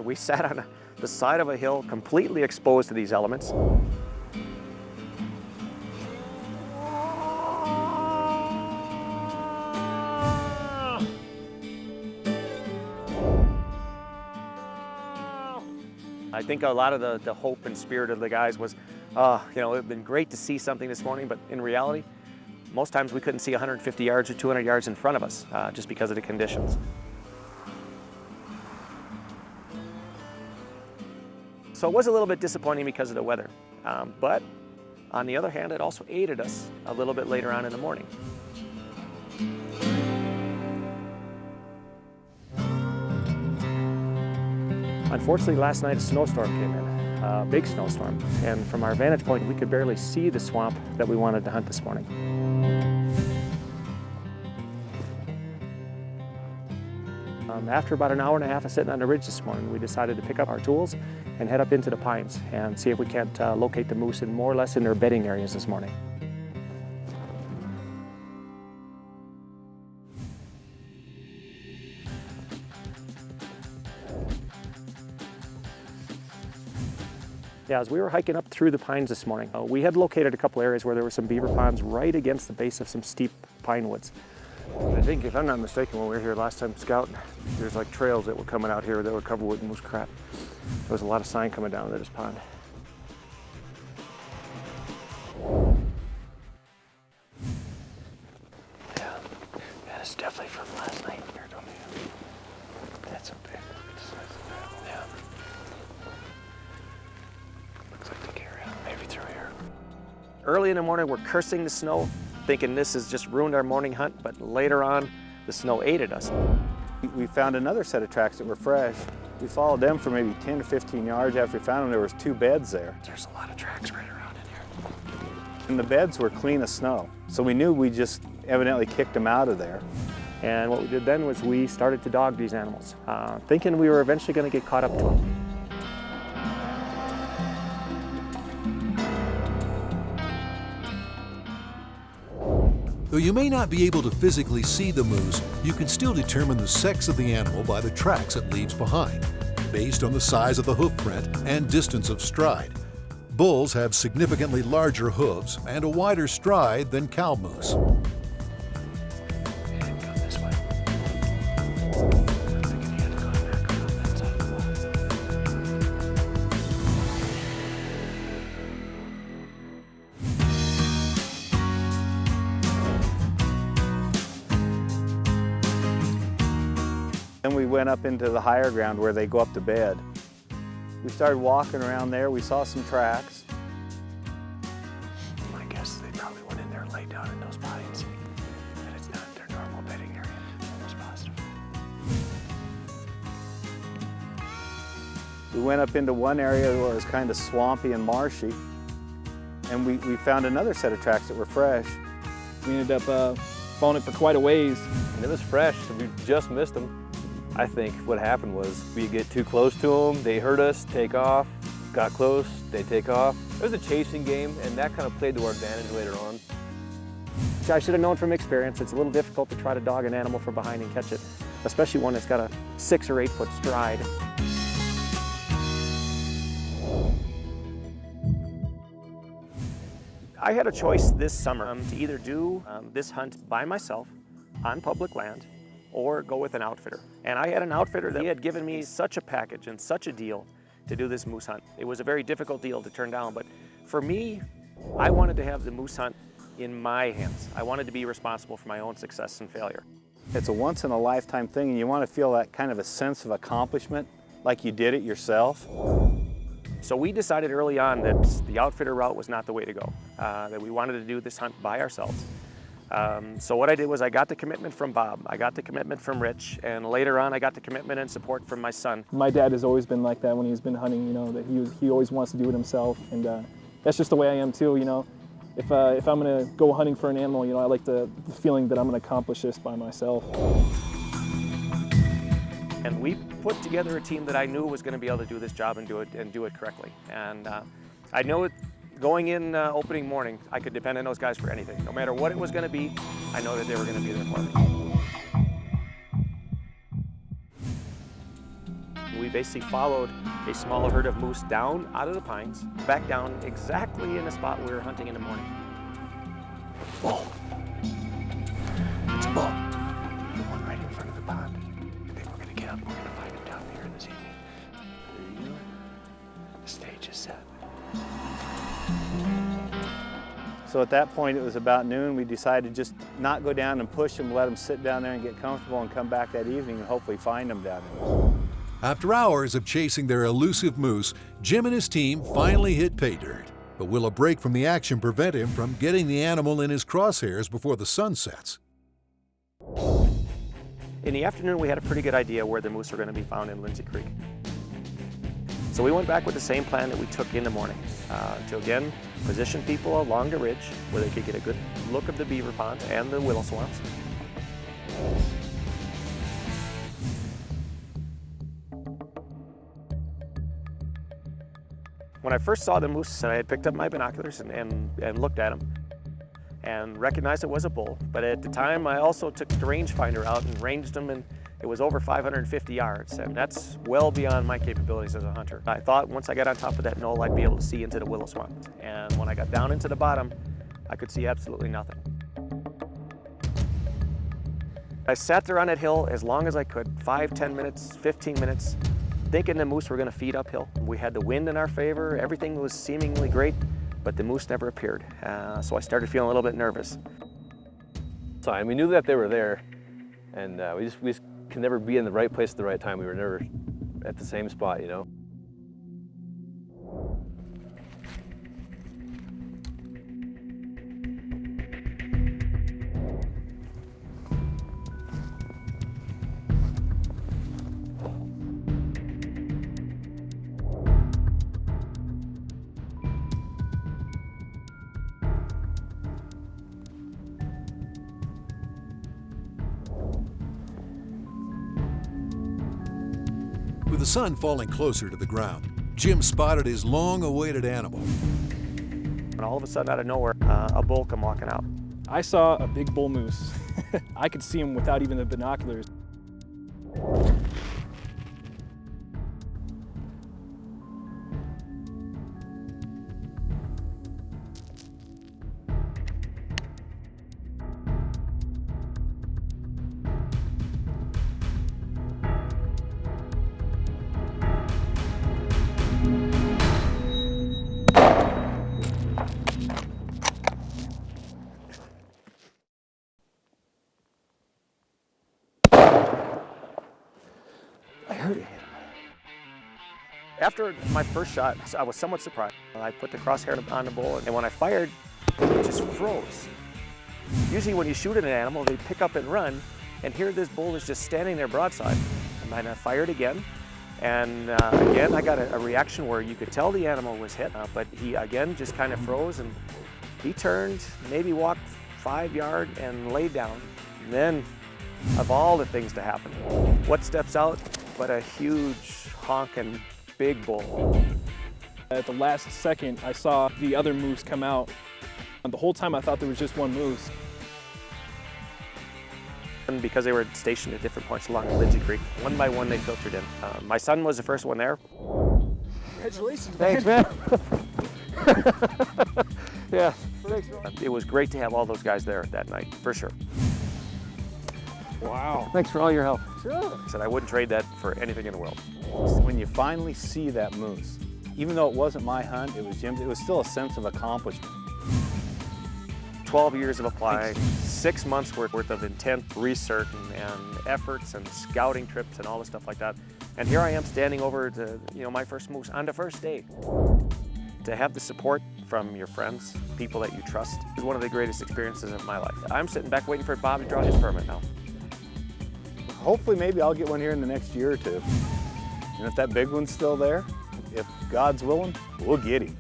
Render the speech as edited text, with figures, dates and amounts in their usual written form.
We sat on the side of a hill, completely exposed to these elements. I think a lot of the hope and spirit of the guys was, you know, it'd been great to see something this morning, but in reality, most times we couldn't see 150 yards or 200 yards in front of us just because of the conditions. So it was a little bit disappointing because of the weather, but on the other hand, it also aided us a little bit later on in the morning. Unfortunately, last night a snowstorm came in, a big snowstorm, and from our vantage point, we could barely see the swamp that we wanted to hunt this morning. After about an hour and a half of sitting on the ridge this morning, we decided to pick up our tools and head up into the pines and see if we can't locate the moose in more or less in their bedding areas this morning. Yeah, as we were hiking up through the pines this morning, we had located a couple areas where there were some beaver ponds right against the base of some steep pine woods. I think, if I'm not mistaken, when we were here last time scouting, there's like trails that were coming out here that were covered with moose crap. There was a lot of sign coming down to this pond. Yeah, that's definitely from last night. That's up there. Yeah. Looks like the area, maybe through here. Early in the morning, we're cursing the snow, thinking this has just ruined our morning hunt, but later on, the snow aided us. We found another set of tracks that were fresh. We followed them for maybe 10 to 15 yards. After we found them, there was 2 beds there. There's a lot of tracks right around in here. And the beds were clean as snow. So we knew we just evidently kicked them out of there. And what we did then was we started to dog these animals, thinking we were eventually going to get caught up to them. Though you may not be able to physically see the moose, you can still determine the sex of the animal by the tracks it leaves behind, based on the size of the hoof print and distance of stride. Bulls have significantly larger hooves and a wider stride than cow moose. Then we went up into the higher ground where they go up to bed. We started walking around there. We saw some tracks. My guess is they probably went in there and laid down in those pines. And it's not their normal bedding area. I'm almost positive. We went up into one area where it was kind of swampy and marshy. And we found another set of tracks that were fresh. We ended up following it for quite a ways. And it was fresh, so we just missed them. I think what happened was we get too close to them, they heard us, take off, got close, they take off. It was a chasing game, and that kind of played to our advantage later on. I should have known from experience, it's a little difficult to try to dog an animal from behind and catch it, especially one that's got a 6 or 8 foot stride. I had a choice this summer to either do this hunt by myself on public land or go with an outfitter. And I had an outfitter that had given me such a package and such a deal to do this moose hunt. It was a very difficult deal to turn down, but for me, I wanted to have the moose hunt in my hands. I wanted to be responsible for my own success and failure. It's a once-in-a-lifetime thing, and you want to feel that kind of a sense of accomplishment, like you did it yourself. So we decided early on that the outfitter route was not the way to go, that we wanted to do this hunt by ourselves. So what I did was I got the commitment from Bob, I got the commitment from Rich, and later on I got the commitment and support from my son. My dad has always been like that when he's been hunting, you know, that he always wants to do it himself, and that's just the way I am too, you know. If I'm gonna go hunting for an animal, you know, I like the feeling that I'm gonna accomplish this by myself. And we put together a team that I knew was gonna be able to do this job and do it correctly. And I know it. Going in opening morning, I could depend on those guys for anything. No matter what it was going to be, I know that they were going to be there for me. We We basically followed a small herd of moose down out of the pines, back down exactly in the spot we were hunting in the morning. Bull. It's a bull. The one right in front of the pond. I think we're gonna get up. We're gonna find him down here this evening. There you go. The stage is set. So at that point, it was about noon. We decided just not go down and push them, let them sit down there and get comfortable and come back that evening and hopefully find them down there. After hours of chasing their elusive moose, Jim and his team finally hit pay dirt. But will a break from the action prevent him from getting the animal in his crosshairs before the sun sets? In the afternoon, we had a pretty good idea where the moose were going to be found in Lindsay Creek. So we went back with the same plan that we took in the morning, to again position people along the ridge where they could get a good look of the beaver ponds and the willow swamps. When I first saw the moose, I had picked up my binoculars and looked at him and recognized it was a bull. But at the time, I also took the rangefinder out and ranged him, and it was over 550 yards, and that's well beyond my capabilities as a hunter. I thought once I got on top of that knoll, I'd be able to see into the willow swamp. And when I got down into the bottom, I could see absolutely nothing. I sat there on that hill as long as I could, 5, 10 minutes, 15 minutes, thinking the moose were gonna feed uphill. We had the wind in our favor, everything was seemingly great, but the moose never appeared. So I started feeling a little bit nervous. So we knew that they were there, and we just can never be in the right place at the right time. We were never at the same spot, you know. With the sun falling closer to the ground, Jim spotted his long-awaited animal. And all of a sudden, out of nowhere, a bull come walking out. I saw a big bull moose. I could see him without even the binoculars. After my first shot, I was somewhat surprised. I put the crosshair on the bull, and when I fired, it just froze. Usually when you shoot at an animal, they pick up and run, and here this bull is just standing there broadside. And I fired again, and again I got a reaction where you could tell the animal was hit, but he again just kind of froze, and he turned, maybe walked 5 yards and laid down. And then, of all the things to happen, what steps out but a huge honking big bull. At the last second, I saw the other moose come out. And the whole time I thought there was just one moose. And because they were stationed at different points along Lindsay Creek, one by one they filtered in. My son was the first one there. Congratulations, Thanks, man. Yeah. Thanks. It was great to have all those guys there that night, for sure. Wow. Thanks for all your help. Sure. I said I wouldn't trade that for anything in the world. When you finally see that moose, even though it wasn't my hunt, it was Jim's, it was still a sense of accomplishment. 12 years of applying, 6 months worth of intense research and efforts and scouting trips and all the stuff like that. And here I am standing over to, my first moose on the first day. To have the support from your friends, people that you trust, is one of the greatest experiences of my life. I'm sitting back waiting for Bob to draw his permit now. Hopefully maybe I'll get one here in the next year or two. And if that big one's still there, if God's willing, we'll get him.